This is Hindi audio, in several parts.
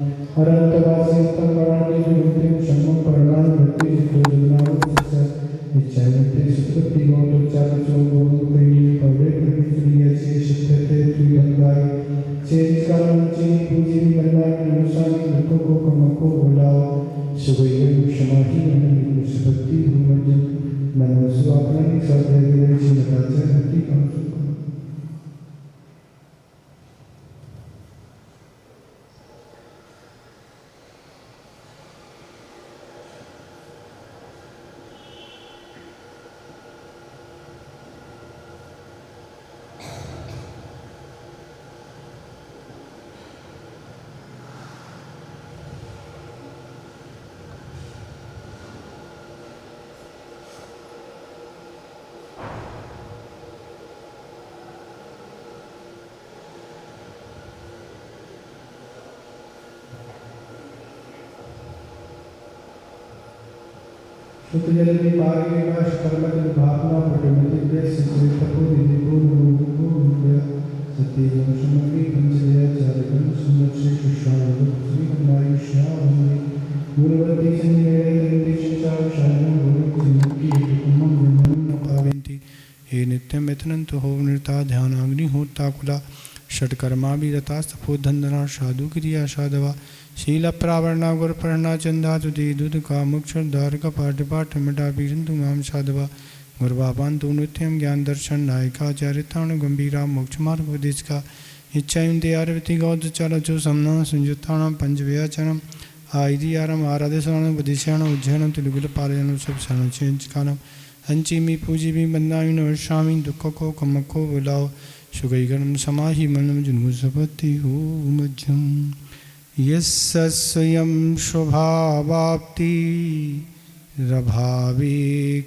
अनंतवासी उत्तम गणानि विमुक्तिं शम्मं परमां वृत्ति जितोजनावस्य इच्छामिते सुकृति गौरचारिचो गोमुक्तिं पवे प्रविश्रियचे शक्यते त्रिगंगाय चेतकालं चे पूजी बन्नाय अनुसारी दुखो कमको बुलाओ सुगैयं क्षमाहि मननि सुभक्ति भूमजन नमो स्वापनं सदैव श्रीमताचे हति कंसु सुतजलनि पागे काश परमत भावना पटमति सिद्धि तपो निधिको नमो नमः सत्य समग्री पंचदया चारकं सुमक्षे सुशांत श्री हमायुष्यावन्ति गुरुवती संजयन्ति शिक्षा शायं गुरुकुमुखी कुमं ब्रह्मं पावन्ति हे नित्यं वेतनंतो हो नृता ध्यानाग्नि होताकुला षट्कर्मा विरता सफोधंदना साधु क्रिया साधवा शील प्रावरणा गुर प्रणा चंदा तुदे दूध का मुक्षर का पाठ पाठ मिटा पीरंतु माम साधवा गुरबापान तो नित्यम ज्ञान दर्शन नायिका चरिताण गंभीरा मोक्ष मार्ग उपदेश का इच्छायुं ते आरवती गौद चलो समना संयुक्तानां पंचव्याचनम आयदियारम आराधे शरणं उपदेशानं उज्जैनं तिलुगुल पालयनं सब शरणचेंचकानं हंचिमी पूजिमी बंदायुं नवशामी दुख को कमको बुलाओ सुगैगणं समाहि मनम जुन्मु सपत्ति हो मज्जम यस्य स्वयं स्वभावाप्ति रभावे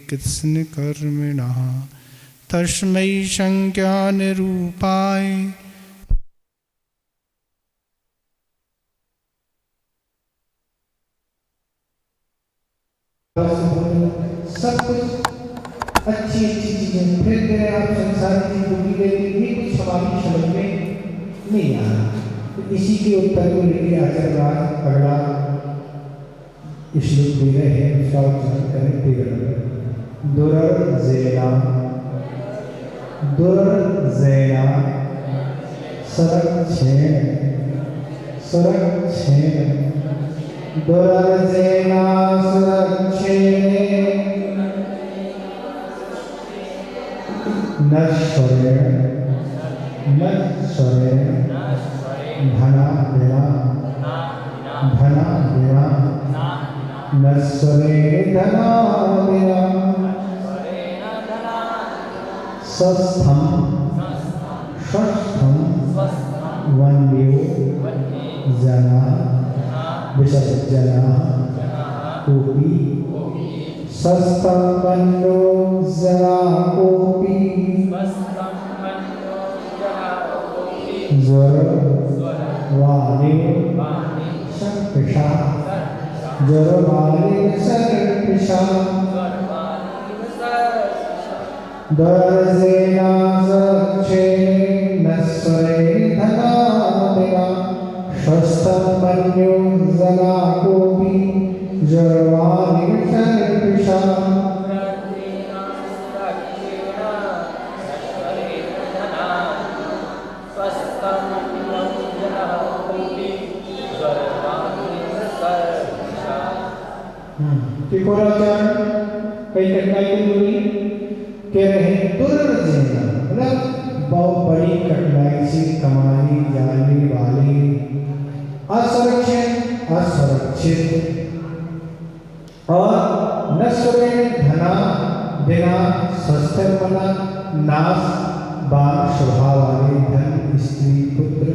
कृष्ण कर्मिणः तस्मै संज्ञा निरूपाय सब कुछ अच्छी अच्छी चीजें फिर तेरे आप संसार की दुखी देती भी कुछ हमारी समझ में नहीं आ रहा। तो इसी के उत्तर को लेके आचार्य अगला श्लोक दे रहे हैं, उसका उच्चारण करें तेरह। दुर्जैना दुर्जैना सरक्षेण सरक्षेण दुर्जैना सरक्षेण नश्वरेण नश्वरेण धना विना धना विना नश्वरेण धना विना स्वस्थं स्वस्थं वन्यो जना विसर्जना कोपि स्वस्थं वन्यो जना कोपि ज्वर वाले सर्पिषा ज्वर वाले सर्पिषा दुर्जैना सरक्षेण नश्वरेण धनादिना स्वस्थं मन्यो जना कोपि ज्वर वाले सर्पिषा त्रिकोणाचार्य कई कठिनाई की दूरी कह रहे हैं दुर्जैना मतलब बहुत बड़ी कठिनाई से कमाने जाने वाले असुरक्षित असुरक्षित और नश्वरेण धना बिना स्वस्थ बना नाश बाल स्वभाव वाले धन स्त्री पुत्र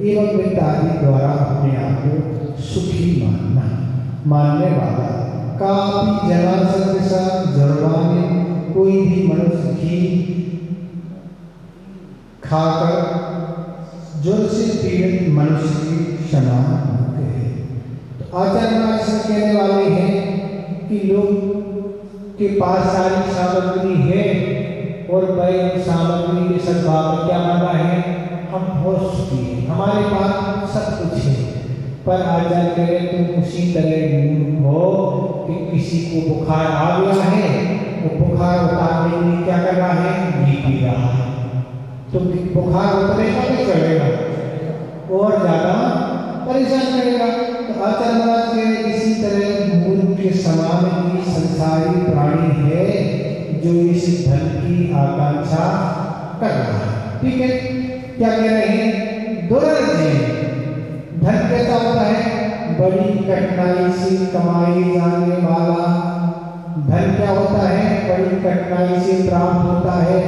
एवं वित्त आदि द्वारा अपने आप को सुखी मानने वाला काफी जना सदृशा जरवाने कोई भी मनुष्य घी खाकर ज्वर से पीड़ित मनुष्य की क्षमा होते हैं। तो आचार्य से कहने वाले हैं कि लोग के पास सारी सामग्री है और वह सामग्री के सद्भाव में क्या माना है, हम बहुत सुखी हैं, हमारे पास सब कुछ है, पर आचार्य कह रहे तुम उसी तरह मूर्ख हो कि किसी को बुखार आ गया है तो बुखार उतारने के लिए क्या कर रहा है, घी पी रहा है, तो बुखार उतरेगा तो चढ़ेगा और ज्यादा परेशान करेगा। तो आचार्य महाराज कह रहे इसी तरह मूर्ख के समान ही संसारी प्राणी है जो इस धन की आकांक्षा कर रहा है। ठीक है, क्या कह रहे हैं, दुर्जय धन कैसा होता है, बड़ी कठिनाई से कमाई जाने वाला धन। क्या होता है, बड़ी कठिनाई से प्राप्त होता है।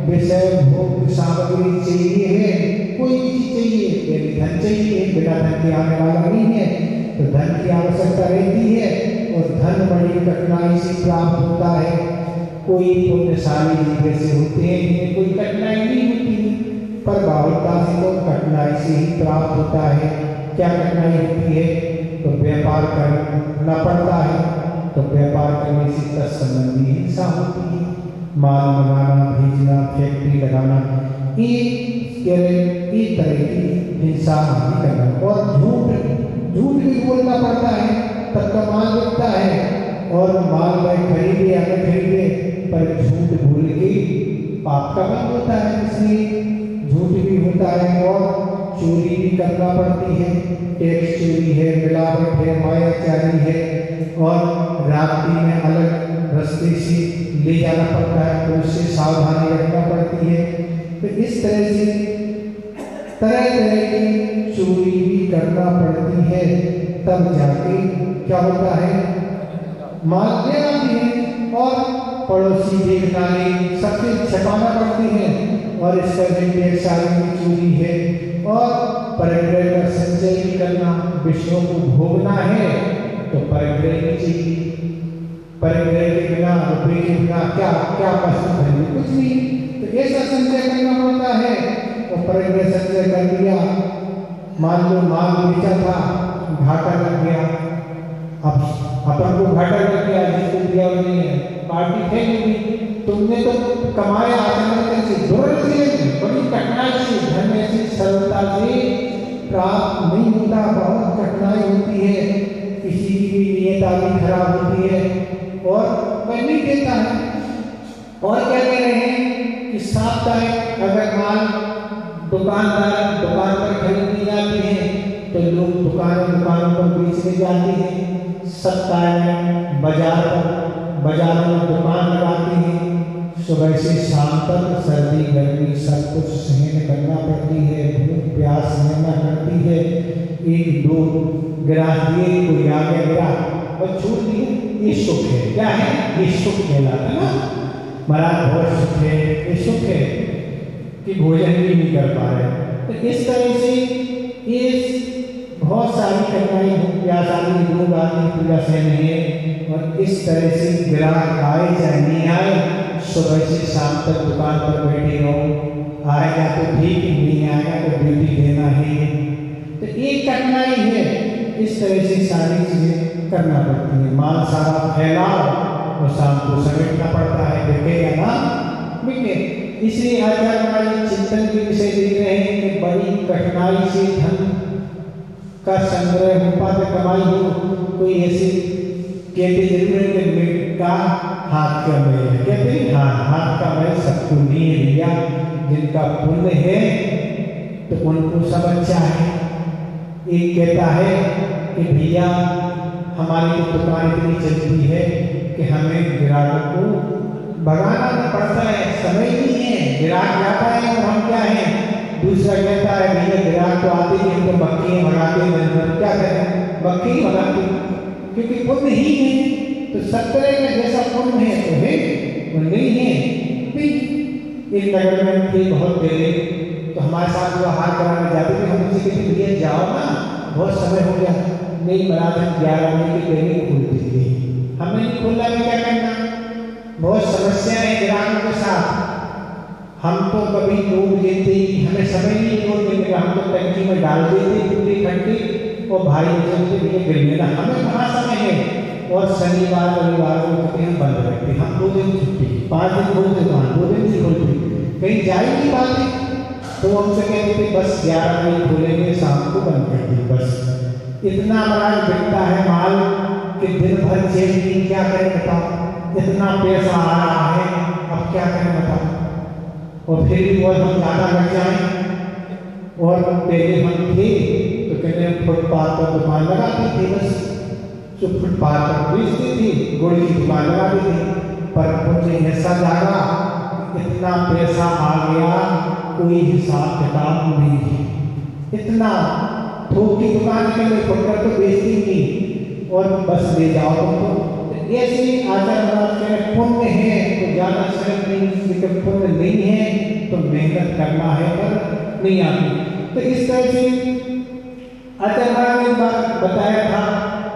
विषय भोग सामग्री चाहिए है, कोई चीज चाहिए, धन चाहिए, बिना धन के आने वाला नहीं है, तो धन की आवश्यकता रहती है और धन बड़ी कठिनाई से प्राप्त होता है। कोई पुण्यशाली जीव से होते हैं जिन्हें कोई कठिनाई नहीं होती, पर बाहुलता से तो कठिनाई से ही प्राप्त होता है। क्या कठिनाई होती है, तो व्यापार करना पड़ता है, तो व्यापार करने से तत्संबंधी हिंसा होती है, माल मंगाना, भेजना, फैक्ट्री लगाना, ये तरह की हिंसा नहीं करना। और झूठ भी बोलना पड़ता है, तब का माल बिकता है और माल में खरीदे या न खरीदे, पर झूठ बोल के पाप का काम होता है, इसलिए झूठ भी होता है। और चोरी भी करना पड़ती है, टैक्स चोरी है, मिलावट है, मायाचारी है, और रात्रि में अलग रास्ते से ले जाना पड़ता है, तो उससे सावधानी रखना पड़ती है। तो इस तरह से तरह तरह की चोरी भी करना पड़ती है, तब जाके क्या होता है, माल ले आती है और पड़ोसी देखना नहीं, सबसे छपाना पड़ती है, और इस तरह की सारी चोरी है। और परिग्रह का संचय भी करना, विषयों को भोगना है तो परिग्रह भी चाहिए, परिग्रह के बिना, रुपये के बिना क्या क्या वस्तु खरीदे, कुछ नहीं, तो ऐसा संचय करना पड़ता है। और परिग्रह संचय कर दिया, मान लो माल बेचा था, घाटा लग गया, अब अपन को घाटा लग गया, जिसको दिया उन्हें पार्टी फेंक दी, तुमने तो कमाया आचरण से, बड़ी कठिनाई से, धन ऐसी सरलता से प्राप्त नहीं होता, बहुत कठिनाई होती है, किसी की भी नियत आदि खराब होती है और कोई नहीं देता है। और क्या कह रहे हैं कि साप्ताहिक अगर माल दुकानदार दुकान पर खरीदनी जाती है तो लोग दुकानों पर बेचने जाते हैं, सप्ताह में बाजार में दुकान लगाते हैं, सुबह से शाम तक सर्दी गर्मी सब कुछ सहन करना पड़ती है, भूख प्यास सहना पड़ती है। एक दो गिरास दिए, कोई आगे गिरा और छूट दिए, ये सुख है। क्या है, ये सुख कहलाता है ना, महाराज बहुत सुख है, ये सुख है कि भोजन भी नहीं कर पा रहे। तो इस तरह से ये बहुत सारी कठिनाई, प्यास आदि, लोग आदि पूजा सहन है। और इस तरह से ग्राहक आए चाहे नहीं आए, सुबह से शाम तक दुकान पर बैठे रहो, आएगा तो ठीक, नहीं आएगा तो ड्यूटी देना है। तो एक कठिनाई है, इस तरह से सारी चीजें करना पड़ती है। माल सारा फैलाओ और शाम को समेटना पड़ता है, बिके या ना बिके। इसलिए आचार्य महाराज चिंतन के विषय दे रहे हैं कि बड़ी कठिनाई से धन का संग्रह हो पाते, कमाई हो, कोई ऐसी कहते जरूर है कि का हाथ का मैल है, कहते हैं हाँ, हाथ का मैल सबको नहीं है भैया, जिनका पुण्य है तो उनको सब अच्छा है। एक कहता है कि भैया हमारी तो दुकान इतनी चलती है कि हमें ग्राहकों को भगाना पड़ता है, समय नहीं है, ग्राहक जाता है और हम क्या है। दूसरा कहता है भैया ग्राहक तो आते ही हम तो मक्खी भगाते हैं, क्या करें, मक्खी भगाते, क्योंकि पुण्य ही है। तो सब तरह का जैसा पुण्य है तो है, वो नहीं है। एक नगर में थे बहुत पहले, तो हमारे साथ वो हाथ कराने जाते थे, हम उनसे कहते भैया जाओ ना, बहुत समय हो गया। नहीं महाराज, हम 11 बजे के पहले खोलते थे, हमें नहीं खोलना में क्या करना, बहुत समस्या है ग्राहकों के साथ। हम तो कभी लोग लेते ही, हमें समय नहीं लोग देने का, हम तो टंकी में डाल देते पूरी घंटे और भाई चलते भैया गिर लेना, हमें कहाँ समय है। और शनिवार रविवार को कहते हैं बंद रखते, हम 2 दिन छुट्टी, 5 दिन खोलते दुकान, 2 दिन नहीं खोलते, कहीं जाएगी बात है। तो हमसे कहते थे बस 11 बजे खोलेंगे, शाम को बंद कर दिए बस। इतना महाराज बिकता है माल कि दिन भर जेब की क्या करें बताओ, इतना पैसा आ रहा है, अब क्या करें बताओ। और फिर भी और हम ज़्यादा लग जाएं। और पहले हम थे तो कहते हैं फुटपाथ पर दुकान लगाती थी, बस जो फुटपाथ पर बेचती थी गुड़ की दुकान लगाती थी। पर मुझे ऐसा जागा इतना पैसा आ गया कोई हिसाब किताब नहीं है। इतना थोक की दुकान के लिए फुटकर तो बेचती थी और बस ले जाओ तो ऐसे आचार महाराज के पुण्य है तो ज़्यादा शर्त नहीं, लेकिन पुण्य नहीं है तो मेहनत करना है पर नहीं आती। तो इस तरह से आचार्य महाराज ने बात बताया था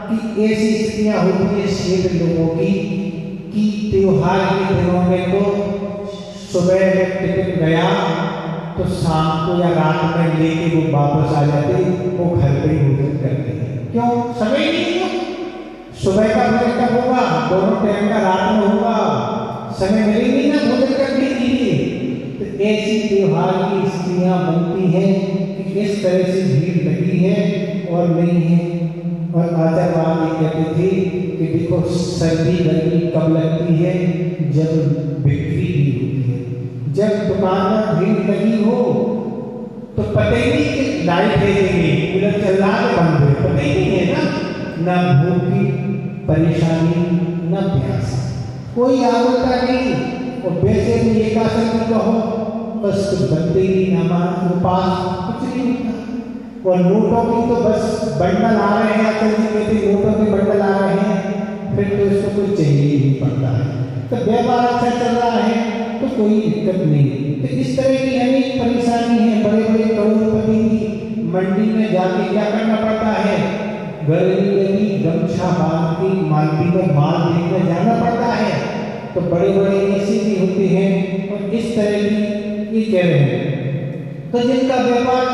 कि ऐसी स्थितियां होती है शेष लोगों की कि त्योहार के दिनों में तो सुबह में टिकट गया तो शाम को या रात में लेके वो वापस आ जाते, वो घर पे ही भोजन करते हैं। क्यों? समय नहीं है। सुबह का भोजन कब होगा? दोनों टाइम का रात में होगा, समय मिले नहीं ना भोजन करने के लिए। तो ऐसी त्योहार की स्थितियां बनती हैं कि इस तरह से भीड़ लगी है और नहीं है। और आचार्य महाराज कहते थे कि देखो सर्दी गर्मी कब लगती है? जब बिक्री भी होती है, जब दुकान पर भीड़ लगी हो तो पता ही नहीं कि लाइट देंगे कूलर चल रहा है बंद है, पता ही नहीं है ना भूख की परेशानी न प्यास, कोई आवश्यकता नहीं। और वैसे भी एक आसन में कहो बस कुछ बनते ही नमाज उपास कुछ नहीं होता। और नोटों की तो बस बंडल आ रहे हैं, आजकल जी कहते नोटों के बंडल आ रहे हैं, फिर तो इसको कुछ चाहिए ही नहीं पड़ता है। तो व्यापार अच्छा चल रहा है तो कोई दिक्कत नहीं। तो इस तरह की अनेक परेशानी है। बड़े बड़े करोड़पति की मंडी में जाके क्या करना पड़ता है? गर्मी में गमछा बांध के मंडी में माल देखने जाना पड़ता है। तो बड़े बड़े ऐसे भी होते हैं और इस तरह की ये कह रहे हैं। तो जिनका व्यापार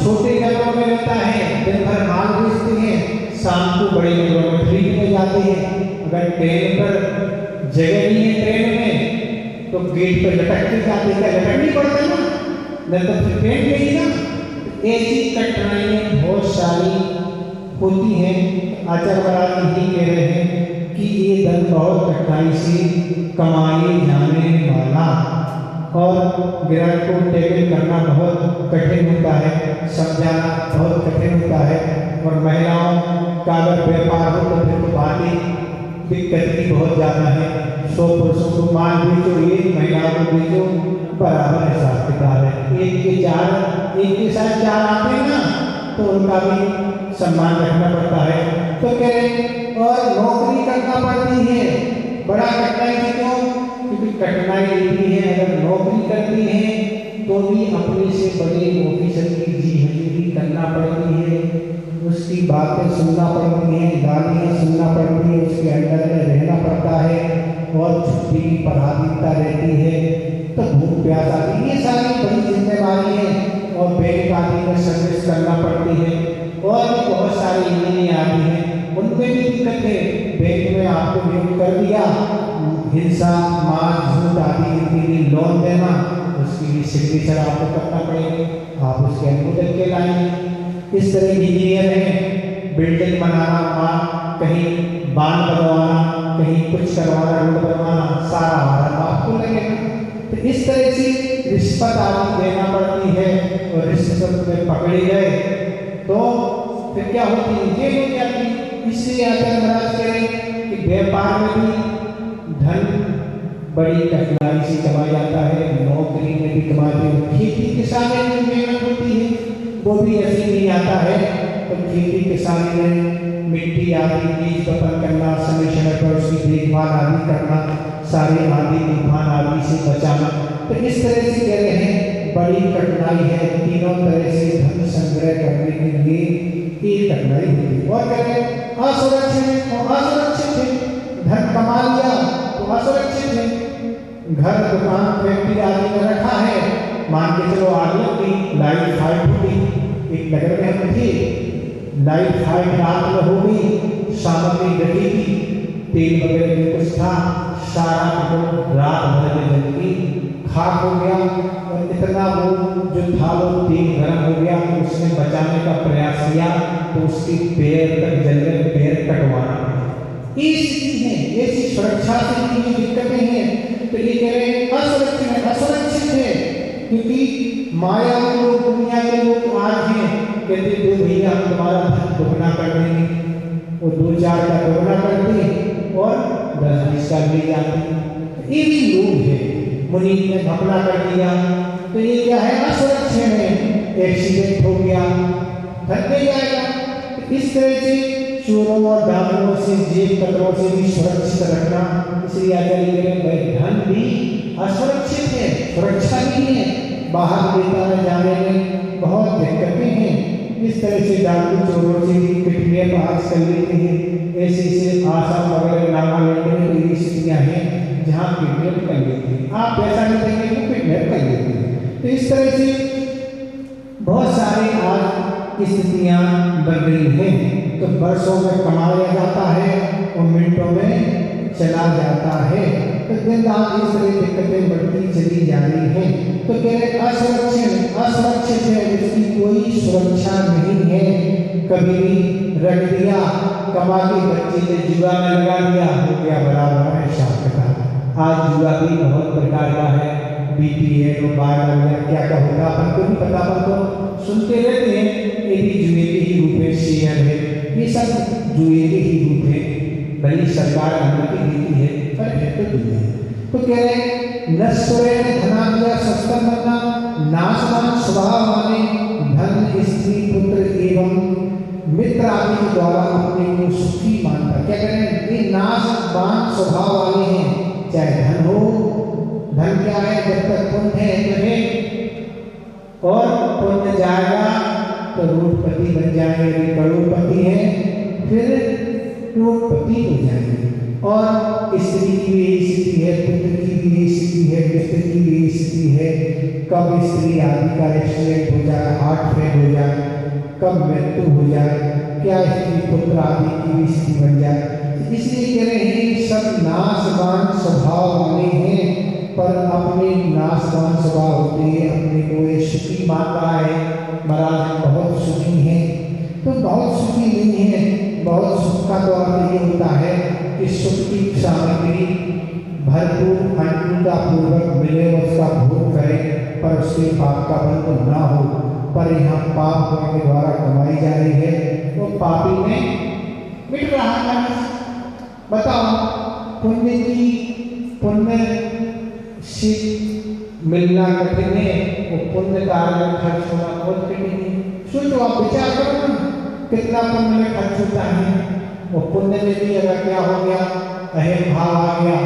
छोटे नगरों में रहता है, दिन भर माल बेचते हैं, शाम को बड़े नगरों में खरीदने जाते हैं। अगर ट्रेन पर जगह नहीं है ट्रेन में तो गेट पर लटकते जाते हैं, लटकनी पड़ता है ना, नहीं तो फिर ट्रेन लेगी ना। ऐसी कठिनाइयाँ बहुत सारी होती हैं। आचार्य महाराज यही कह रहे हैं कि ये धन बहुत कठिनाई से कमाए जाने वाला और ग्राहक को टैकल करना बहुत कठिन होता है, समझाना बहुत कठिन होता है। और महिलाओं का अगर व्यापार हो तो फिर तो बात ही दिक्कत की बहुत ज़्यादा है। 100 पुरुषों को माल बेचो, एक महिलाओं को बेचो, बराबर हिसाब किताब है। एक के साथ चार आते हैं ना तो उनका भी सम्मान रखना पड़ता है। तो कह रहे और नौकरी करना पड़ती है, बड़ा कठिनाई है। क्यों? क्योंकि कठिनाई ये भी है, अगर नौकरी करती है तो भी अपने से बड़े ऑफिसर की जी हजूरी करना पड़ती है, उसकी बातें सुनना पड़ती हैं, गालियाँ सुनना पड़ती है, उसके अंडर में रहना पड़ता है और छुट्टी की प्राथमिकता रहती है। तो भूख प्यास आदि ये सारी बड़ी जिम्मेदारी है और बैंक आदि में सर्विस करना पड़ती है और भी बहुत सारी यूनियन आती हैं, उनमें भी दिक्कत है। बैंक में आपको नियुक्त कर दिया, हिंसा मार झूठ आदि के लिए लोन देना, उसके लिए सिग्नेचर आपको करना पड़ेगा, आप उसके अनुमोदन के लाएंगे। इस तरह इंजीनियर है, बिल्डिंग बनाना, कहीं बांध बनवाना, कहीं कुछ करवाना, रोड बनवाना, सारा हमारा आपको लगेगा। तो इस तरह से रिश्वत आदि देना पड़ती है और रिश्वत में पकड़े गए तो फिर क्या होती है? जेल हो जाती। इसलिए आचार्य महाराज कह रहे हैं कि व्यापार में भी धन बड़ी कठिनाई से कमाया जाता है, नौकरी में भी कमाते हैं, खेती किसानी में मेहनत होती है, वो भी ऐसे नहीं आता है। तो खेती किसानी में मिट्टी आदि बीज वपन करना, समय समय पर उसकी देखभाल आदि करना, सारे आदि तूफान आदि से बचाना। तो इस तरह से कह रहे हैं बड़ी कठिनाई है। तीनों तरह से धन संग्रह करने के लिए एक कठिनाई होती है। और कह रहे असुरक्षित और असुरक्षित है, धन कमा लिया तो असुरक्षित है, घर दुकान फैक्ट्री आदि में रखा है, मान के चलो आग लग गई, लाइट फाइट हो गई। एक नगर में हम थे, लाइट फाइट रात में हो गई, सामग्री गली थी, तेल वगैरह में कुछ था, सारा रात भर में जल गई, खाक हो गया। और इतना वो जो था वो तेल गर्म हो गया, तो उसने बचाने का प्रयास किया तो उसके पैर तक जल गए, पैर कटवाना पड़ा। ये स्थिति है, ऐसी सुरक्षा से की दिक्कतें हैं। तो ये कह रहे हैं असुरक्षित है, क्योंकि माया में लोग, दुनिया के लोग आज हैं कहते दो भैया हम तुम्हारा धन दुगना कर देंगे, वो 2-4 का दुगना करते और 10-20 का ले जाते। ये भी लोग है, मुनि ने घपला कर दिया तो ये क्या है, असुरक्षित है, एक्सीडेंट हो गया, धन ले जाएगा। तो इस तरह से चोरों और डाकुओं से, जेब कतरों से भी सुरक्षित रखना, इसलिए आचार्य कह रहे हैं धन भी असुरक्षित है, सुरक्षा नहीं है, बाहर लेता न जाने में बहुत दिक्कतें हैं। इस तरह से डाकू चोरों से भी पिटने पास कर लेते हैं। ऐसे आसाम वगैरह नागालैंड में तो ये स्थितियाँ हैं जहाँ किडनैप कर लेते हैं, आप पैसा नहीं देंगे तो किडनैप कर लेते हैं। तो इस तरह से बहुत सारे आज स्थितियाँ बन रही हैं। तो वर्षों में कमाया जाता है और मिनटों में चला जाता है। तो दिन रात इस तरह दिक्कतें बढ़ती चली जा रही हैं। तो कह रहे असुरक्षित है, इसकी कोई सुरक्षा नहीं है। कभी भी रख दिया, कमा के बच्चे ने जुआ में लगा दिया, हो गया बराबर है शाम का। आज जुआ भी बहुत प्रकार का है, BPL मोबाइल क्या क्या होता है अपन को भी पता, अपन तो सुनते रहते हैं, ये भी जुए के ही रूप में शेयर है, ये सब जुए के ही रूप है। भले सरकार अनुमति देती है पर है तो दुनिया। तो कह रहे नश्वरे धनाद्य सस्तम बनना, नाशवान स्वभाव वाले धन, स्त्री, पुत्र एवं मित्र आदि के द्वारा अपने को सुखी मानता। क्या कह रहे हैं, ये नाशवान स्वभाव वाले हैं, चाहे धन हो, धन क्या है, जब तक पुण्य है और पुण्य जाएगा तो रोडपति बन जाएंगे, करोड़पति है फिर करोड़पति हो जाएंगे। और स्त्री की भी यही स्थिति है, पुत्र की भी यही स्थिति है, मित्र की भी यही स्थिति है। कब स्त्री आदि का एक्सीडेंट हो जाए, हार्ट फेल हो जाए, कब मृत्यु हो जाए, क्या स्त्री पुत्र आदि की भी स्थिति बन जाए। इसलिए कह रहे हैं सब नाशवान स्वभाव वाले हैं, पर अपने नाशवान स्वभाव होते हैं, अपने को ये सुखी मान रहा है, महाराज बहुत सुखी हैं। तो बहुत सुखी नहीं है, बहुत सुख का तो अर्थ ये होता है कि सुख की सामग्री भरपूर अनुकूलतापूर्वक मिले, उसका भोग करे, पर उसके पाप का बंध ना हो। पर यहाँ पाप के द्वारा कमाई जा रही है, वो पापी में मिट रहा है। बताओ, पुण्य से मिलना कठिन है, वो पुण्य कार्य में खर्च होना बहुत कठिन है। सोचो, आप विचार करो ना, कितना पुण्य में खर्च होता है। वो पुण्य में भी अगर क्या हो गया, अहम भाव आ गया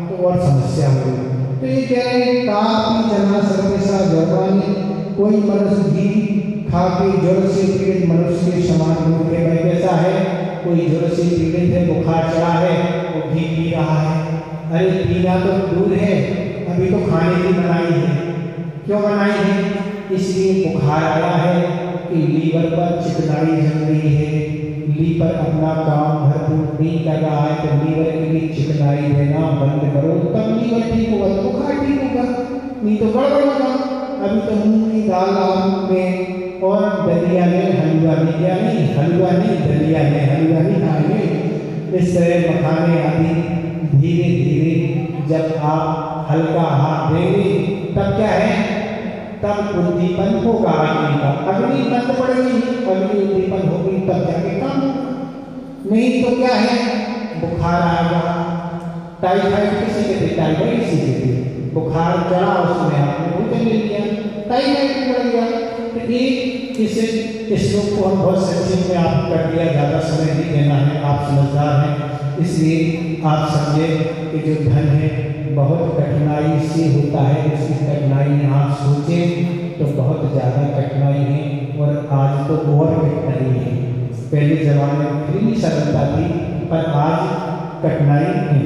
तो और समस्या हो गई। तो ये कह रहे हैं काफी जना सर्वेशा जर्मानी, कोई मनुष्य घी खा के ज्वर से पीड़ित मनुष्य के समान हो के भाई कैसा है, कोई ज्वर से पीड़ित है, बुखार चढ़ा है, वो घी पी रहा है। अरे पीना तो दूर है, अभी तो खाने की बनाई है। क्यों बनाई है? इसलिए बुखार आया है कि लीवर पर चिकनाई जम रही है, लीवर अपना काम भरपूर नहीं कर रहा है, तो लीवर के लिए चिकनाई देना बंद करो, तब लीवर ठीक होगा, तो बुखार ठीक होगा, नहीं तो गड़बड़ होगा। अभी तो मूंग की दाल में और दलिया में हलवा नहीं दलिया में हलवा नहीं खाएंगे। इस तरह मखाने आदि धीरे धीरे जब आप हल्का हाथ देंगे तब क्या है, तब उद्दीपन होगा अग्नि का, अग्नि बंद पड़ेगी, अग्नि उद्दीपन होगी तब जाके काम। नहीं तो क्या है, बुखार आएगा। टाइफाइड किसी के थे, टाइफाइड किसी के थे, बुखार चढ़ा उसमें आपने भोजन ले लिया, टाइफाइड बढ़ गया। तो एक इस श्लोक को हम बहुत संक्षेप में आप कर दिया, ज़्यादा समय नहीं देना है, आप समझदार हैं, इसलिए आप समझे कि जो धन है बहुत कठिनाई से होता है। उसकी कठिनाई आप सोचें तो बहुत ज़्यादा कठिनाई है, और आज तो और कठिनाई है। पहले ज़माने में फिर सरलता थी, पर आज कठिनाई है।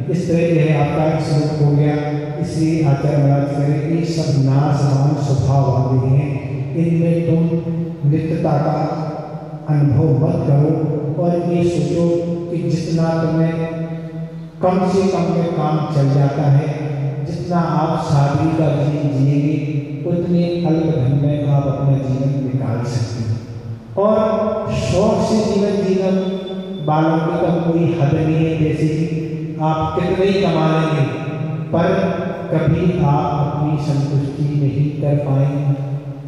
इस तरह यह आपका श्लोक हो गया। इसलिए आचार्य महाराज करें ये सब नाशवान स्वभाव वाले हैं, इनमें तुम नित्यता का अनुभव मत करो, और ये सोचो कि जितना तुम्हें कम से कम में काम चल जाता है, जितना जितना आप सादगी का जीवन जिएंगे उतने अल्प धन में आप अपना जीवन निकाल सकते हैं। और शौक से जीवन जीना वालों की तो कोई हद नहीं है, जैसे कि आप कितने ही कमा लेंगे पर कभी आप अपनी संतुष्टि नहीं कर पाएंगे।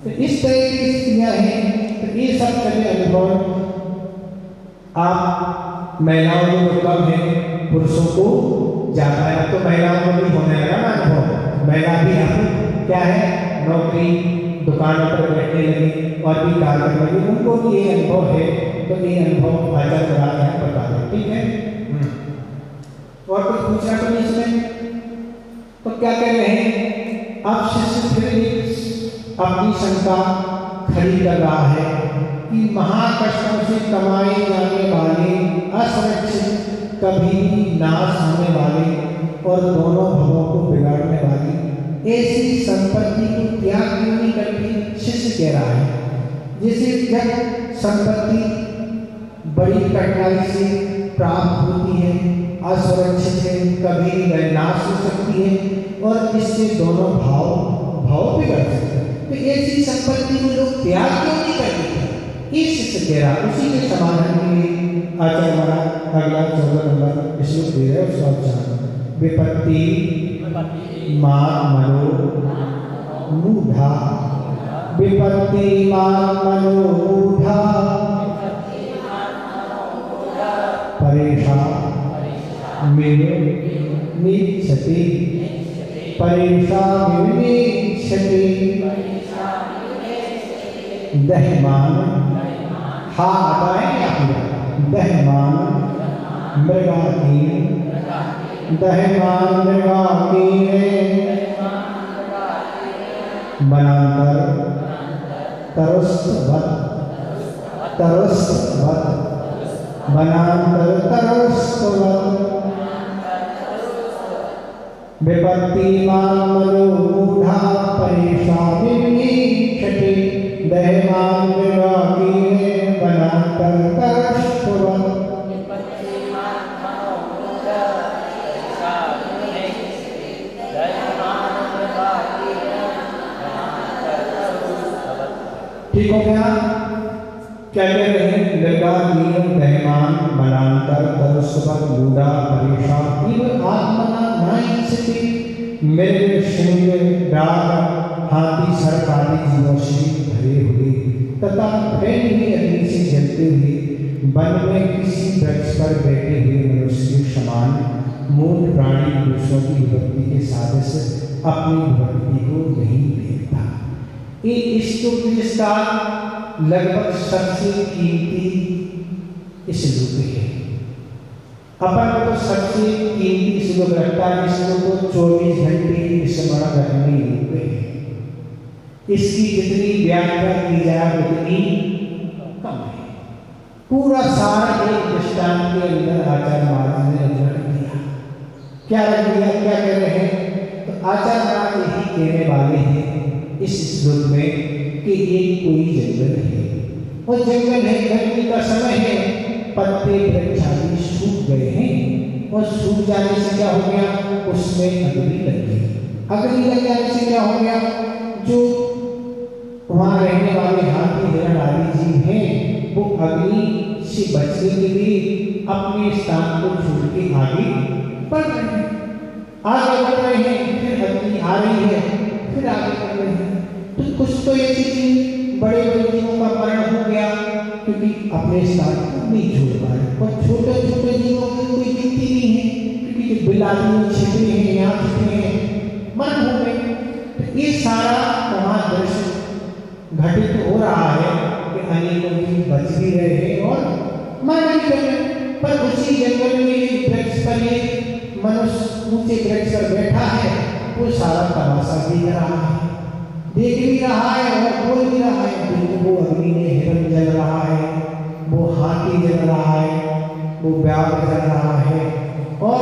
तो इस तरह की स्थितियाँ हैं। तो ये सब तरह अनुभव आप महिलाओं को कम है, पुरुषों को ज़्यादा है। तो महिलाओं को भी होने लगा ना अनुभव। महिला भी अब क्या है, नौकरी दुकानों पर बैठने लगी और भी कार्य करने लगी, उनको भी ये अनुभव है। तो ये अनुभव आचार्य महाराज हैं बता दें, ठीक है। और कुछ पूछना तो नहीं इसमें। तो क्या कह रहे हैं, अब शिष्य फिर अपनी शंका खड़ी कर रहा है कि महाकष्टों से कमाए जाने वाले असुरक्षित, कभी नाश होने वाले और दोनों भवों को बिगाड़ने वाली ऐसी संपत्ति को त्याग क्यों नहीं करती। शिष्य कह रहा है जैसे जब संपत्ति बड़ी कठिनाई से प्राप्त होती है, असुरक्षित है, कभी वह नाश हो सकती है और इससे दोनों भाव बिगड़ सकते हैं। तो ऐसी संपत्ति को लोग त्याग क्यों नहीं करते। इस कह रहा, उसी के समाधान के लिए आचार्य महाराज अगला 14 नंबर श्लोक दे रहे हैं। उसका उच्चारण विपत्ति मान मनो मूढ़ा, विपत्ति मान मनो मूढ़ा, परेशान विनिच्छति, परेशान विनिच्छति, दह्यमान हा बताएं क्या पूरा दह्यमान मृगाकीन, दह्यमान मृगाकीन बनांतर तरस्तवत, तरस्तवत बनांतर तरस्तवत, विपत्तिमान मनो मूढ़ा, परेशान विनिच्छति, दह्यमान मृगाकीन बनांतर तरस्तवत। ठीक हो गया। क्या कह रहे हैं, मृगाकीन दह्यमान बनांतर तरस्तवत मूढ़ा परेशान इव आत्मना नाइच्छति, मृग सिंह डाग हाथी सर्प आदि जीवों से भरे हुए तथा फैली हुई अग्नि से जलते हुए वन में किसी वृक्ष पर बैठे हुए मनुष्य के समान मूढ़ प्राणी पुरुषों की विभक्ति के सादृश्य अपनी विभक्ति को नहीं देखता। ये स्तुति जिसका लगभग सबसे कीमती इस रूप है। अपन को तो सबसे कीमती श्लोक लगता है, इसको तो 24 घंटे स्मरण रखने योग्य है। इसकी जितनी व्याख्या की जाए उतनी कम है। पूरा सारा एक दृष्टांत के अंदर आचार्य महाराज ने रख दिया। क्या रख दिया, क्या कह रहे हैं, तो आचार्य महाराज यही कहने वाले हैं इस श्लोक में कि ये कोई जंगल है और जंगल है, गर्मी का समय है, पत्ते वृक्ष आदि सूख गए हैं और सूख जाने से क्या हो गया, उसमें अग्नि लग गई। अग्नि लग जाने से क्या हो गया, जो वहाँ रहने वाले हाथी हिरण आदि जीव हैं वो अग्नि से बचने के लिए अपने स्थान को छोड़ के आगे बढ़ रहे हैं, आगे बढ़ रहे हैं। फिर अग्नि आ रही है, फिर आगे बढ़ रहे हैं। तो कुछ तो ऐसी चीज बड़े बड़े जीवों का मरण हो गया क्योंकि अपने स्थान को नहीं छोड़ पाए, और छोटे छोटे जीवों की कोई गिनती नहीं है क्योंकि जो बिलाड़ी छिपे हैं, यहाँ छिपे हैं, मरण हो गए। तो ये सारा वहाँ दृश्य घटित हो रहा है कि अनेकों जीव बच भी रहे हैं और मर भी रहे हैं। पर उसी जंगल में एक वृक्ष पर एक मनुष्य ऊंचे वृक्ष पर बैठा है, वो सारा तमाशा देख रहा है, देख भी रहा है और बोल भी रहा है। वो अग्नि में हिरण जल रहा है, वो हाथी जल रहा है, वो व्याघ्र जल रहा है और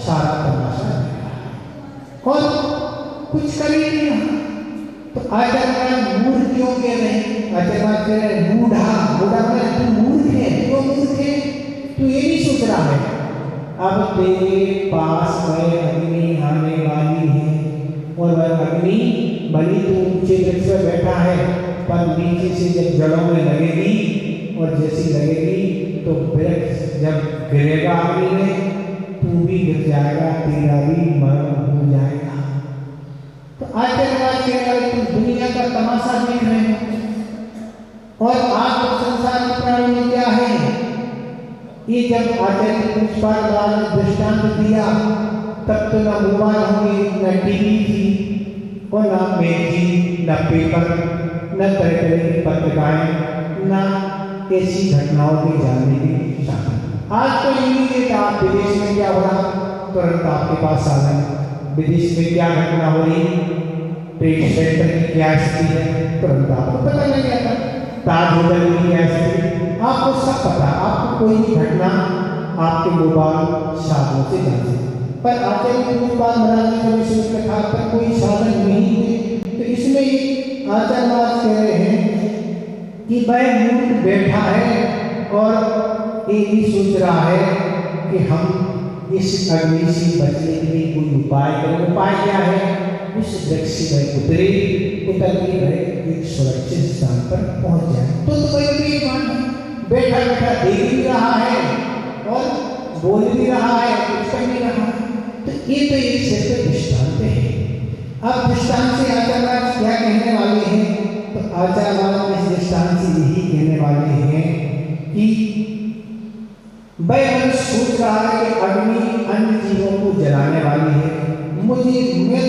सारा तमाशा देख रहा है और कुछ कर ही नहीं रहा। तो आचार्य मूर्ख क्यों कह रहे हैं, आचार्य कह रहे हैं मूढ़ा, मूढ़ा मतलब तू मूर्ख है, क्यों मूर्ख है, तू ये नहीं सोच रहा है अब तेरे पास में अग्नि आने वाली है, और वह अग्नि भली तो ऊंचे वृक्ष पर बैठा है, पर नीचे से जब जड़ों में लगेगी और जैसी लगेगी तो वृक्ष जब गिरेगा अग्नि में, तू भी गिर जाएगा, तेरा भी मरण हो जाएगा। तो आशीर्वाद के अगर तुम दुनिया का तमाशा देख रहे हो और आज संसार की प्राणी में क्या है, ये जब आचार्य पुष्पाल ने दृष्टांत दिया तब तो ना मोबाइल होंगे, न टीवी थी और ना मैगजीन, न पेपर, न तरह तरह की पत्रिकाएं, न ऐसी घटनाओं के जानने की साधन। आज तो इमीडिएट आप विदेश में क्या हो रहा तुरंत आपके पास आ गए, विदेश में क्या घटना हो रही, ट्रेड सेंटर की क्या स्थिति है, तुरंत आपको पता लग जाता। ताज होटल की क्या स्थिति, आपको सब पता, आपको कोई भी घटना आपके मोबाइल साधनों से जान सकते। पर आचार्य पुष्पाल महाराज ने कभी सोच रखा पर कोई साधन नहीं है, तो इसमें आचार्य कह रहे हैं कि वह मूर्ख बैठा है और ये भी सोच रहा है कि हम इस अग्नि से बचने के लिए कोई उपाय करें। उपाय क्या है, उस वृक्ष में उतर के वह एक सुरक्षित स्थान पर पहुंच जाए। तो वही बैठा बैठा देख भी रहा है और बोल भी रहा है, कुछ कर नहीं रहा। तो ये तो एक सिर्फ दृष्टांत है। अब दृष्टांत से आचार्य क्या कहने वाले हैं, तो आचार्य इस दृष्टांत से यही कहने वाले हैं कि वह सोच रहा है कि अग्नि अन्य जीवों को जलाने वाली है, मैं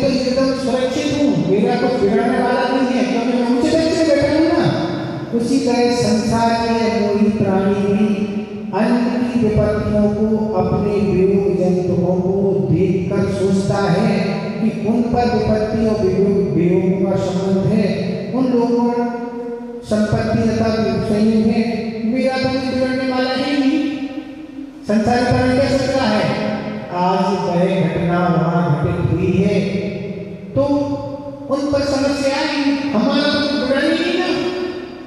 तो एकदम सुरक्षित हूँ, मेरा कुछ बिगड़ने वाला नहीं है क्योंकि मैं ऊंचे वृक्ष में बैठा हूँ ना। उसी तरह संसार के मोही प्राणी भी अन्य की विपत्तियों को, अपने वियोग जंतुओं को देखकर सोचता है कि उन पर विपत्ति और वियोग का संबंध है, उन लोगों संपत्ति तथा संयोग है, मेरा तो कुछ बिगड़ने वाला ही नहीं। संसार प्राणी क्या सोच रहा है, आज वह घटना वहां घटित हुई है तो उन पर समस्या आई, हमारा कुछ बिगड़ना नहीं ना।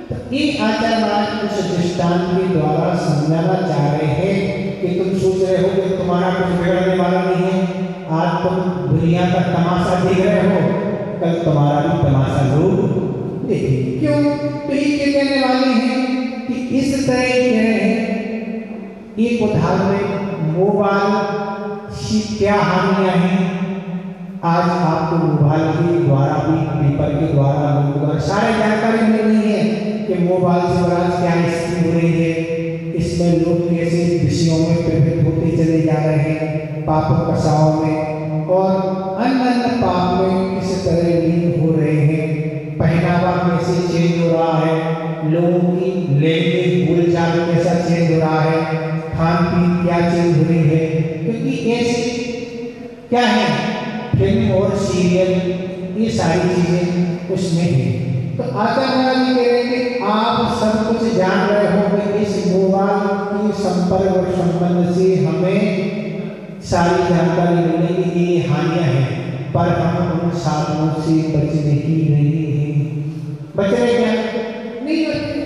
तो ये आचार्य उस दृष्टांत के द्वारा समझाना चाह रहे हैं कि तुम सोच रहे हो कि तुम्हारा कुछ बिगड़ने वाला नहीं है, आज तुम दुनिया का तमाशा देख रहे हो, कल तुम्हारा भी तमाशा लोग देखेंगे। क्यों, तो ये कहने वाले हैं कि इस तरह कह रहे हैं, एक उदाहरण में मोबाइल की क्या हानियां हैं। आज आपको मोबाइल के द्वारा भी, पेपर के द्वारा, द्वारा सारी जानकारी मिल रही है कि मोबाइल से आज क्या स्थिति हो रही है, इसमें लोग कैसे विषयों में प्रवृत्त होते चले जा रहे हैं, पाप कसाओं में और अन्य पाप में किस तरह लीन हो रहे हैं, पहनावा कैसे चेंज हो रहा है, लोगों की लैंग्वेज बोलचाल कैसा चेंज हो रहा है, खान पीन क्या चेंज हो रही है, क्योंकि ऐसे क्या है फिल्म और सीरियल, ये सारी चीजें उसमें है। तो आचार्य कह रहे हैं कि आप सब कुछ जान रहे हो कि इस मोबाइल की संपर्क और संबंध से हमें सारी जानकारी मिलने की ये हानियां हैं, पर हम उन साधनों से बचने ही नहीं है। बच रहे क्या नहीं बचते,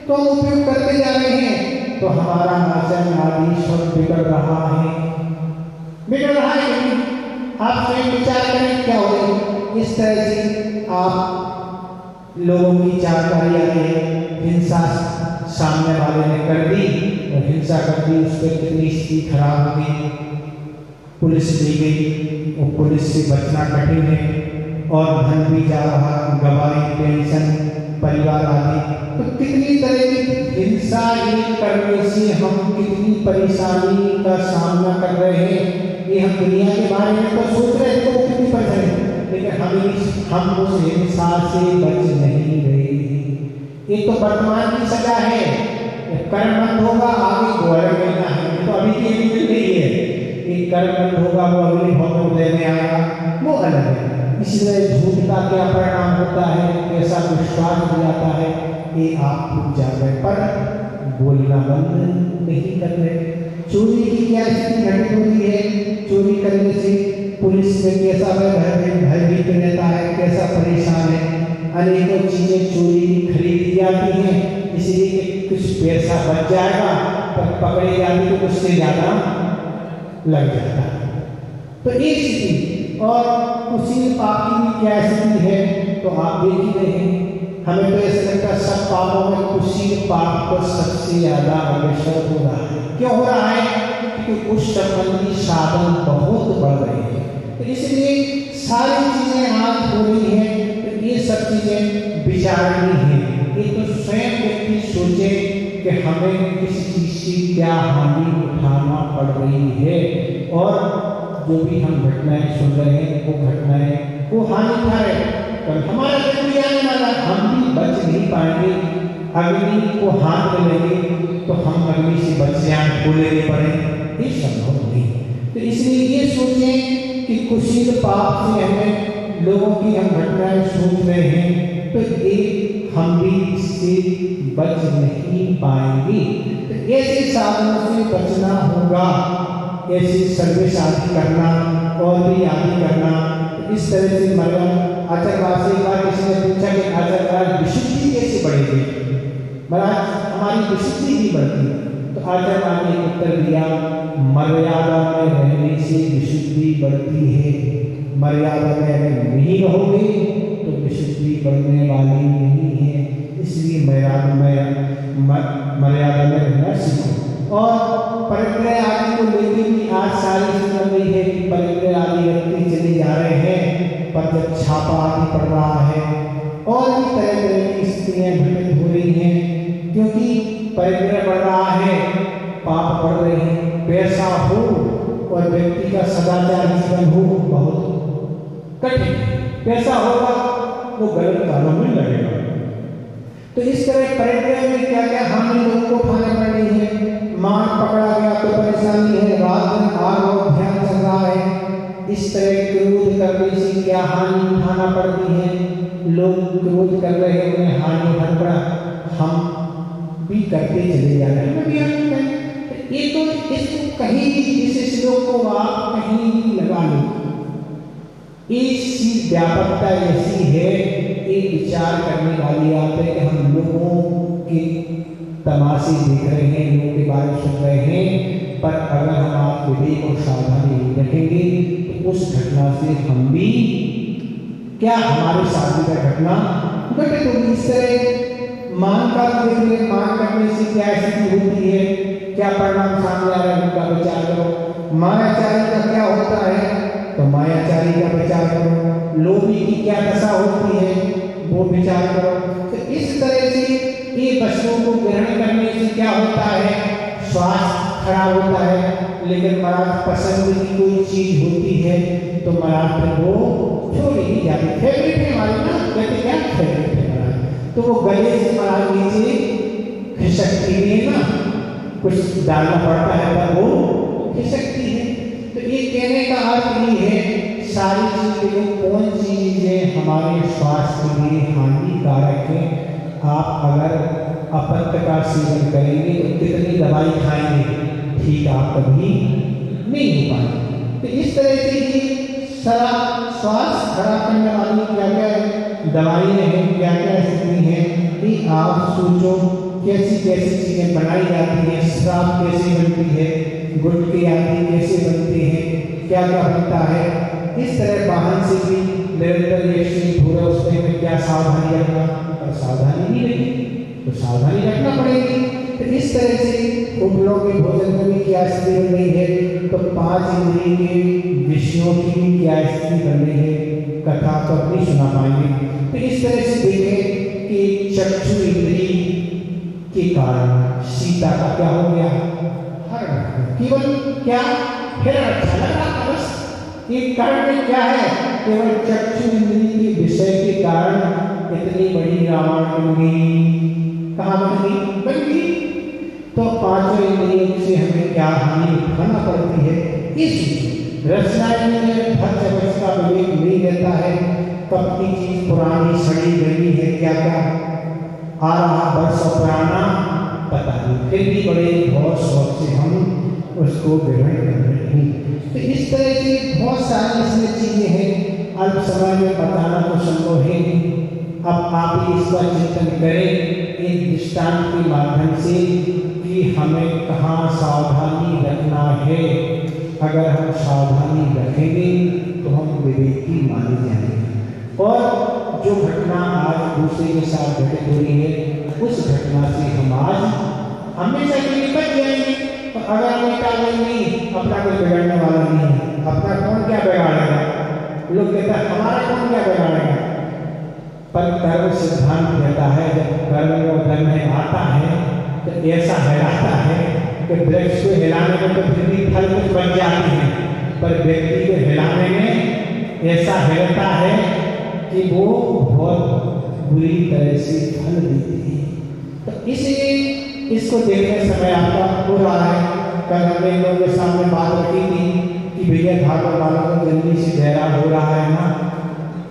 तो हम उपयोग करते जा रहे हैं, तो हमारा आचरण आदि सब बिगड़ रहा है, बिगड़ रहा है। आप स्वयं विचार करें क्या हो रही, इस तरह से आप लोगों की जानकारी आती है, हिंसा सामने वाले ने कर दी और हिंसा कर दी, उस पर कितनी स्थिति खराब हो गई, पुलिस दी गई और पुलिस से बचना कठिन है और धन भी जा रहा, गवाही, टेंशन, परिवार आदि, तो कितनी तरह की हिंसा ये करने से हम कितनी परेशानी का सामना कर रहे हैं। ये हम दुनिया के बारे में तो सोच रहे हैं तो कितनी परेशानी, लेकिन हम उस हिंसा से बच नहीं रहे हैं। ये तो वर्तमान की सजा है, कर्म बंद होगा आगे को अलग मिलना है, तो अभी की मिल रही है, एक कर्म बंद होगा वो अगले भौतिक में आएगा, वो अलग है। इसलिए झूठ का क्या परिणाम होता है, कैसा विश्वास हो जाता है, ये आप खुद जान रहे, पर बोलना बंद नहीं कर रहे। चोरी की क्या स्थिति घटित हो रही है, चोरी करने से पुलिस में कैसा भयभीत रहता है, कैसा परेशान है, अनेकों चीजें चोरी खरीदी जाती हैं, इसलिए कि कुछ पैसा बच जाएगा, पर पकड़े जाते तो उससे ज्यादा लग जाता है। तो एक स्थिति, और कुशील पाप की भी क्या स्थिति है तो आप देख ही रहे हैं। हमें तो ऐसा लगता है सब पापों में कुशील पाप को सबसे ज़्यादा अग्रसर हो रहा है। क्यों हो रहा है? क्योंकि उस संबंधी साधन बहुत बढ़ रहे हैं, तो इसलिए सारी चीज़ें आज हो रही हैं। तो ये सब चीज़ें विचारणीय हैं। ये तो स्वयं व्यक्ति सोचे कि हमें किसी चीज़ की क्या हानि उठाना पड़ रही है, और जो भी हम घटनाएं सुन रहे हैं वो घटनाएं वो हानि उठा रहे हैं। कल हमारा दिन भी आने वाला, हम भी बच नहीं पाएंगे। अग्नि को हाथ में लेंगे तो हम अग्नि से बच जाएं, खोले नहीं पड़े, ये संभव नहीं। तो इसलिए ये सोचें कि कुशील पाप से हमें लोगों की हम घटनाएं सोच रहे हैं, तो ये हम भी इससे बच नहीं पाएंगे। तो ऐसे साधनों से बचना होगा, ऐसे सर्विस आदि करना और भी आदि करना। तो इस तरह से मतलब आचार्य से एक बार किसी ने पूछा कि आचार्य विशुद्धि कैसे बढ़ेगी, महाराज हमारी विशुद्धि नहीं बढ़ती। तो आचार्य ने उत्तर दिया, मर्यादा में रहने से विशुद्धि बढ़ती है। मर्यादा में अगर नहीं रहोगे तो विशुद्धि बढ़ने वाली नहीं है। इसलिए मर्यादा में रहना सीखो। और परिग्रह आदि को लेकर भी आज सारी सुन रही है कि परिग्रह आदि व्यक्ति चले जा रहे हैं, पर जब छापा आदि पड़ रहा है और भी तरह तरह की स्थितियाँ घटित हो रही हैं, क्योंकि परिग्रह बढ़ रहा है, पाप बढ़ रहे हैं। पैसा हो और व्यक्ति का सदाचार जीवन हो बहुत कठिन। पैसा होगा वो गलत कामों में लगेगा। तो इस तरह परिग्रह में क्या क्या हानि लोगों को उठाने पड़ रही है। मान पकड़ा गया तो परेशानी है, रात दिन आग और ध्यान चल रहा है। इस तरह क्रोध करने से क्या हानि उठाना पड़ती है। लोग क्रोध कर रहे हैं, उन्हें हानि उठाना पड़ा, हम भी करते चले जा रहे हैं। ये तो इसको कहीं भी इस श्लोक को आप कहीं भी लगा लो, इसकी व्यापकता ऐसी है। एक विचार करने वाली आते हैं कि हम लोगों के तमाशे देख रहे हैं, लोगों के बारे में सुन रहे हैं, पर अगर हम आप विवेक और सावधानी नहीं रखेंगे तो उस घटना से हम भी क्या हमारे साथ भी घटना घटित होगी। इस तरह मान का देख ले, मान करने से क्या स्थिति होती है, क्या परिणाम सामने आ रहा है, उनका विचार करो। मायाचारी का क्या होता है तो मायाचारी का विचार करो। लोभी की क्या दशा होती है वो विचार करो। तो इस तरह से ये वस्तुओं को ग्रहण करने से क्या होता है, स्वास्थ्य खराब होता है। लेकिन महाराज पसंद की कोई चीज होती है तो महाराज फिर वो छोड़ी नहीं जाती। फेवरेट है हमारी ना, कहते क्या फेवरेट है महाराज, तो वो गले से महाराज नीचे खिसकती है ना, कुछ डालना पड़ता है पर वो खिसकती है। तो ये कहने का अर्थ ये है, सारी चीजें कौन सी चीजें हमारे स्वास्थ्य के लिए हानिकारक है। आप अगर अपत्य का सेवन करेंगे तो कितनी दवाई खाएंगे, ठीक आप कभी नहीं हो पाएंगे। तो इस तरह से ये सारा स्वास्थ्य खराब करने वाली क्या क्या दवाइयाँ हैं, क्या क्या स्थिति है, ये आप सोचो। कैसी कैसी चीजें बनाई जाती हैं, शराब कैसे बनती है, गुटखे आदि कैसे बनते हैं, क्या क्या बनता है। इस तरह वाहन से भी निरंतर एक्सीडेंट हो रहा है, उसमें क्या सावधानी रखना, और सावधानी नहीं रखी तो सावधानी रखना पड़ेगी। तो इस तरह से होटलों के भोजन में भी क्या स्थिति बन रही है, तो 5 इंद्रिय के विषयों की भी क्या स्थिति बन रही है, कथा तो नहीं सुना पाएंगे। तो इस तरह से देखें कि चक्षु इंद्रिय के कारण सीता का क्या हो गया, हरण। केवल क्या फिर अच्छा लगा बस, ये कारण क्या है, केवल चक्षु इंद्रिय के विषय के कारण इतनी बड़ी रावण बन गई। कहाँ बन गई तो 5 इंद्रियों से हमें क्या हानि उठाना पड़ती है। इस रचना में भक्त अवस्था विवेक नहीं रहता है, कब की चीज पुरानी सड़ी गई है, क्या क्या आ रहा वर्षों पुराना पता नहीं, फिर भी बड़े बहुत शौक से हम उसको ग्रहण कर रहे हैं। तो इस तरह की बहुत सारी इसमें चीजें हैं, अल्प समय में बताना तो संभव है नहीं। अब आप इस पर चिंतन करें एक दृष्टांत के माध्यम से कि हमें कहाँ सावधानी रखना है। अगर हम सावधानी रखेंगे तो हम विवेकी मानी जाएगी। और जो घटना आज दूसरे के साथ घटित हो रही है, उस घटना से हम आज हमेशा के लिए बच जाएंगे। तो अगर हम नहीं, अपना कोई बिगड़ने वाला नहीं है, अपना कौन क्या बिगाड़ेगा? लोग कहते हैं हमारा कौन क्या बिगाड़ेगा? पर कर्म सिद्धांत कहता है जब कर्म और धर्म में आता है तो ऐसा हिलाता है कि वृक्ष को हिलाने में तो फिर भी फल कुछ बच जाते हैं, पर व्यक्ति को हिलाने में ऐसा हिलता है कि वो बहुत बुरी तरह से फल देते हैं। तो इसलिए इसको देखने समय आपका हो रहा है। कल हमने लोगों के सामने बात रखी थी कि भैया भागवत वालों को जल्दी से गहरा हो रहा है ना,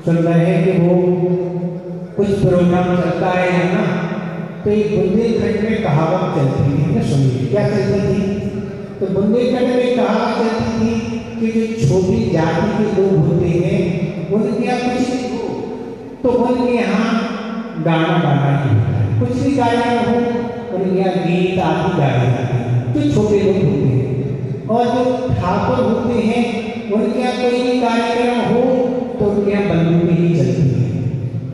सुन रहे हैं कि वो कुछ प्रोग्राम चलता है ना, तो एक बुंदेलखंड में कहावत चलती थी ना, सुनिए क्या चलती थी। तो बुंदेलखंड में कहावत चलती थी कि जो छोटी जाति के लोग होते हैं उनके यहाँ कुछ नहीं हो तो उनके यहाँ गाना गाना ही होता है, कुछ भी गाना हो उनके यहाँ गीत आदि गाए जाते हैं जो छोटे लोग होते हैं। और जो ठाकुर होते हैं उनके यहाँ कोई भी कार्यक्रम हो तो उनके यहाँ बंदूकें ही चलती हैं।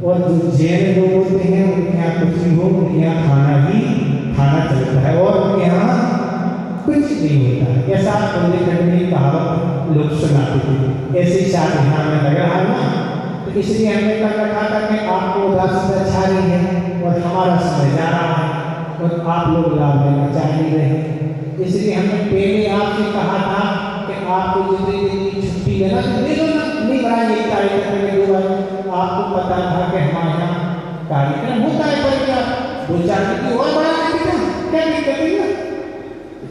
और जो जैन लोग होते हैं उनके यहाँ कुछ भी हो, उनके यहाँ खाना चलता है और उनके यहाँ कुछ नहीं होता है। ऐसा बुंदेलखंड में कहावत लोग सुनाते थे। ऐसे शायद यहाँ में लग रहा है ना, तो इसलिए हमने कल रखा था कि आपको उदासीनता छा रही है और हमारा समय जा रहा है और आप लोग लाभ लेना चाह नहीं रहे। इसलिए हमने पहले आपसे कहा था कि आपको जितने दिन की छुट्टी है ना तो ले लो ना, नहीं बढ़ाइए एक कार्यक्रम में 2 बार। आपको पता था कि हमारे यहाँ कार्यक्रम होता है, पर क्या 2-4 दिन की और बढ़ा देंगे क्या दिक्कत है?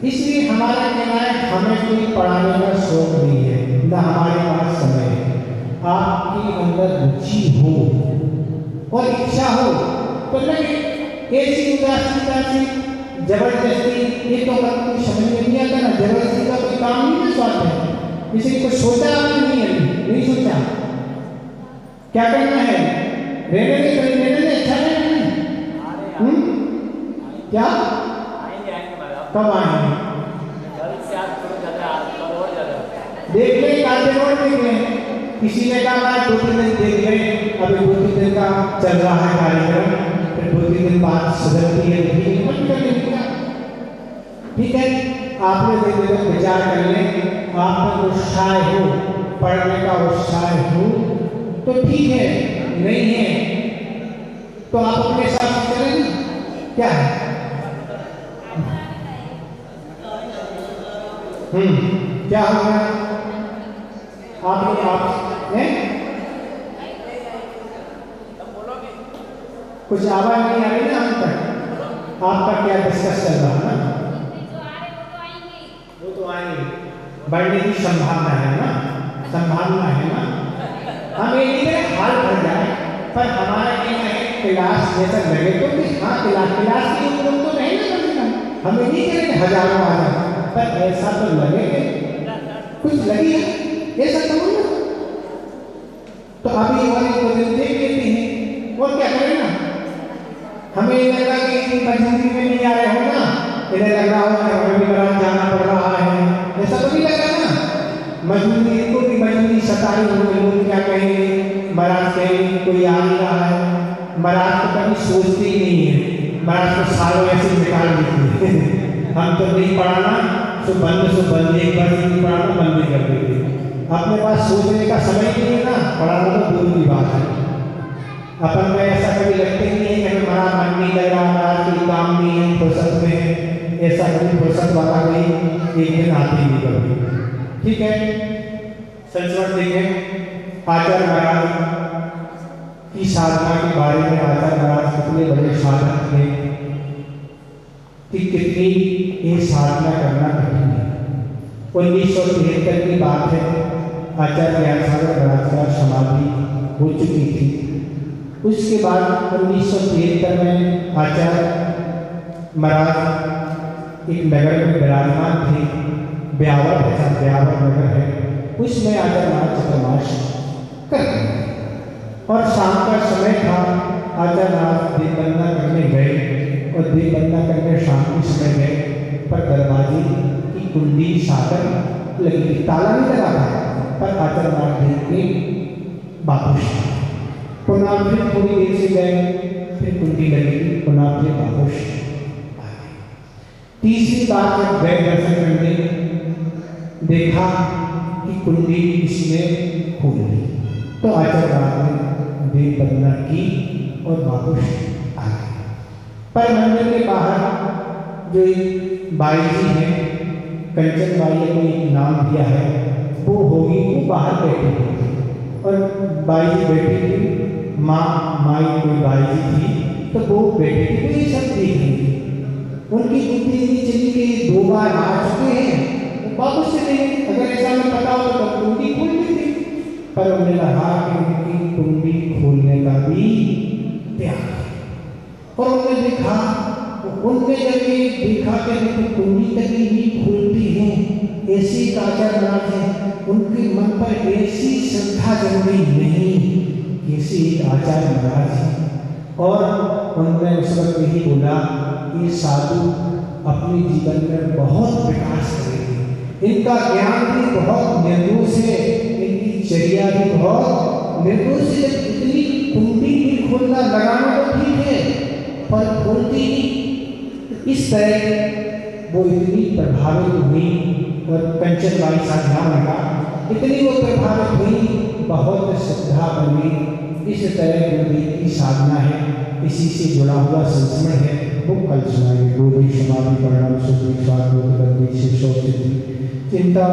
इसलिए हमारा कहना है हमें कोई पढ़ाने का शौक नहीं है, ना हमारे पास समय है। आपके अंदर रुचि हो और इच्छा हो तो लगे। ऐसी उदासीनता से जबरदस्ती ये तो कोई समझ में नहीं आता ना, जबरदस्ती का कोई काम नहीं है स्वास्थ्य है। इसलिए कुछ सोचा आपने नहीं है, नहीं सोचा क्या करना है, रहने दे अच्छा नहीं। क्या कब आएंगे? देख ले देख लें। किसी ने कहा 2-3 दिन देख लें, अभी 2-3 दिन का चल रहा है कार्यक्रम, फिर 2-3 दिन बाद सुधरती है ठीक है। आप लोग एक दिन विचार कर लें, आप में उत्साह हो, पढ़ने का उत्साह हो तो ठीक है, नहीं है तो आप अपने साथ चलेंगे। क्या है क्या होगा? आप लोग हैं कुछ आवाज नहीं आ रही ना हम तक। आपका क्या डिस्कस चल रहा है ना? वो तो आएंगे, बढ़ने की संभावना है ना, संभावना है ना। हम ये नहीं करें हाल भर जाए, पर हमारा कहना है क्लास जैसा लगे तो कि हाँ क्लास के लोग तो नहीं ना करेंगे। हम ये नहीं करेंगे हजारों आ जाए, पर ऐसा तो लगे कुछ लगी ऐसा करो ना। तो अभी वाले को देख लेते हैं और क्या करें ना। हमें लगा कि मजबूरी में नहीं आ रहे हो ना, इन्हें लग रहा हो हमें भी बारात जाना पड़ रहा है, ऐसा तो नहीं लग रहा ना। मजबूरी इनको भी मजबूरी सता रही हो, लोग क्या कहेंगे, बारात कहेंगे कोई आ नहीं रहा है। बारात तो कभी सोचते ही नहीं है, बारात को सालों ऐसे निकाल देती है। हम तो नहीं पढ़ाना सो बंद एक बार नहीं पढ़ाना बंद नहीं कर देते। अपने पास सोचने का समय नहीं है ना, पढ़ाना तो दूर की बात है। अपन को ऐसा कभी लगते नहीं है कि हमें हमारा मन नहीं लग रहा, हमारा कोई काम नहीं है फुर्सत में, ऐसा कभी फुर्सत वाला कोई एक दिन आती नहीं कभी। ठीक है, संस्मरण देखें आचार्य महाराज की साधना के बारे में। आचार्य महाराज कितने बड़े साधक थे कि कितनी ये साधना करना कठिन है। 1973 की बात है, आचार्य ज्ञानसागर महाराज का समाधि हो चुकी थी। उसके बाद 1973 में आचार्य महाराज एक नगर में विराजमान थे, ब्यावर ऐसा ब्यावर नगर है, उसमें आचार्य महाराज चतुर्मास कर रहे थे। और शाम का समय था, आचार्य महाराज दीपबंदना करने गए और दीपबंदना करने शाम के समय गए, पर दरवाजे की कुंडी सागर लगी थी, ताला नहीं लगा था, पर आचर महाराज देख के वापस पुनः फिर थोड़ी देर से गए, फिर कुंडी लगी, पुनः फिर वापस आ गए। तीसरी बार जब गए दर्शन करने, देखा कि कुंडी इसने खोल ली, तो आचर महाराज ने देव वंदना की और वापस आ गए। पर मंदिर के बाहर जो एक बाई जी है, कंचन बाई को एक नाम दिया है, वो होगी, वो बाहर बैठी थी और बाई जी बैठी थी, माई कोई बाई जी थी, तो वो बैठी थी, तो ये सब देख रही थी। उनकी बुद्धि नहीं चली कि 2 बार आ चुके हैं, तो वापस से नहीं, अगर ऐसा हमें पता हो तो कुंडी खोल देती, पर उन्होंने कहा कि उनकी कुंडी खोलने का भी त्याग, और उन्होंने देखा, उनने जब ये देखा कि कुंडी तक नहीं खुलती है, ऐसी आचार महाराज है, उनके मन पर ऐसी श्रद्धा जम गई नहीं, ऐसी आचार महाराज है। और उन्होंने उस वक्त यही बोला, ये साधु अपने जीवन में बहुत विकास करेंगे, इनका ज्ञान भी बहुत निर्दोष है, इनकी चर्या भी बहुत निर्दोष है। इतनी कुंडी भी खोलना लगाना तो ठीक है, पर खोलती नहीं। इस तरह वो इतनी प्रभावित हुई, और कंचन बाई साथ ध्यान लगा, इतनी वो प्रभावित हुई, बहुत श्रद्धा बनी। इस तरह गुरुदेव की साधना है, इसी से जुड़ा हुआ संस्मरण है, वो कल सुनाएंगे। गुरुदेव समाधि परिणाम सुख स्वाद चिंता